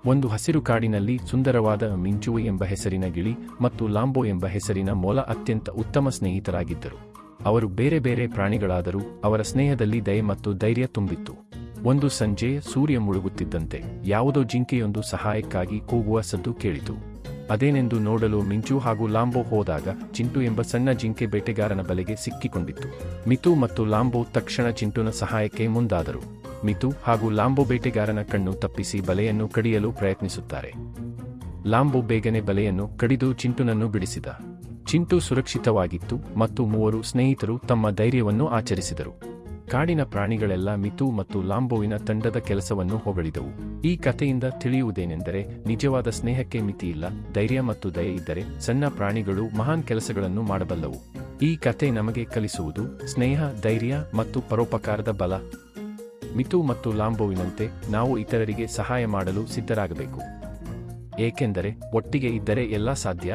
ಒಂದು ಹಸಿರು ಕಾಡಿನಲ್ಲಿ ಸುಂದರವಾದ ಮಿಂಚು ಎಂಬ ಹೆಸರಿನ ಗಿಳಿ ಮತ್ತು ಲಾಂಬೋ ಎಂಬ ಹೆಸರಿನ ಮೊಲ ಅತ್ಯಂತ ಉತ್ತಮ ಸ್ನೇಹಿತರಾಗಿದ್ದರು. ಅವರು ಬೇರೆ ಬೇರೆ ಪ್ರಾಣಿಗಳಾದರೂ ಅವರ ಸ್ನೇಹದಲ್ಲಿ ದಯೆ ಮತ್ತು ಧೈರ್ಯ ತುಂಬಿತ್ತು. ಒಂದು ಸಂಜೆ ಸೂರ್ಯ ಮುಳುಗುತ್ತಿದ್ದಂತೆ ಯಾವುದೋ ಜಿಂಕೆಯೊಂದು ಸಹಾಯಕ್ಕಾಗಿ ಕೂಗುವ ಸದ್ದು ಕೇಳಿತು. ಅದೇನೆಂದು ನೋಡಲು ಮಿಂಚು ಹಾಗೂ ಲಾಂಬೋ ಹೋದಾಗ ಚಿಂಟು ಎಂಬ ಸಣ್ಣ ಜಿಂಕೆ ಬೇಟೆಗಾರನ ಬಲೆಗೆ ಸಿಕ್ಕಿಕೊಂಡಿತ್ತು. ಮಿತು ಮತ್ತು ಲಾಂಬೋ ತಕ್ಷಣ ಚಿಂಟುನ ಸಹಾಯಕ್ಕೆ ಮುಂದಾದರು. ಮಿತು ಹಾಗೂ ಲಾಂಬೋ ಬೇಟೆಗಾರನ ಕಣ್ಣು ತಪ್ಪಿಸಿ ಬಲೆಯನ್ನು ಕಡಿಯಲು ಪ್ರಯತ್ನಿಸುತ್ತಾರೆ. ಲಾಂಬೋ ಬೇಗನೆ ಬಲೆಯನ್ನು ಕಡಿದು ಚಿಂಟುನನ್ನು ಬಿಡಿಸಿದ. ಚಿಂಟು ಸುರಕ್ಷಿತವಾಗಿತ್ತು ಮತ್ತು ಮೂವರು ಸ್ನೇಹಿತರು ತಮ್ಮ ಧೈರ್ಯವನ್ನು ಆಚರಿಸಿದರು. ಕಾಡಿನ ಪ್ರಾಣಿಗಳೆಲ್ಲ ಮಿತು ಮತ್ತು ಲಾಂಬೋವಿನ ತಂಡದ ಕೆಲಸವನ್ನು ಹೊಗಳಿದವು. ಈ ಕಥೆಯಿಂದ ತಿಳಿಯುವುದೇನೆಂದರೆ, ನಿಜವಾದ ಸ್ನೇಹಕ್ಕೆ ಮಿತಿಯಿಲ್ಲ. ಧೈರ್ಯ ಮತ್ತು ದಯೆ ಇದ್ದರೆ ಸಣ್ಣ ಪ್ರಾಣಿಗಳು ಮಹಾನ್ ಕೆಲಸಗಳನ್ನು ಮಾಡಬಲ್ಲವು. ಈ ಕಥೆ ನಮಗೆ ಕಲಿಸುವುದು ಸ್ನೇಹ, ಧೈರ್ಯ ಮತ್ತು ಪರೋಪಕಾರದ ಬಲ. ಮಿತು ಮತ್ತು ಲಾಂಬೋವಿನಂತೆ ನಾವು ಇತರರಿಗೆ ಸಹಾಯ ಮಾಡಲು ಸಿದ್ಧರಾಗಬೇಕು, ಏಕೆಂದರೆ ಒಟ್ಟಿಗೆ ಇದ್ದರೆ ಎಲ್ಲ ಸಾಧ್ಯ.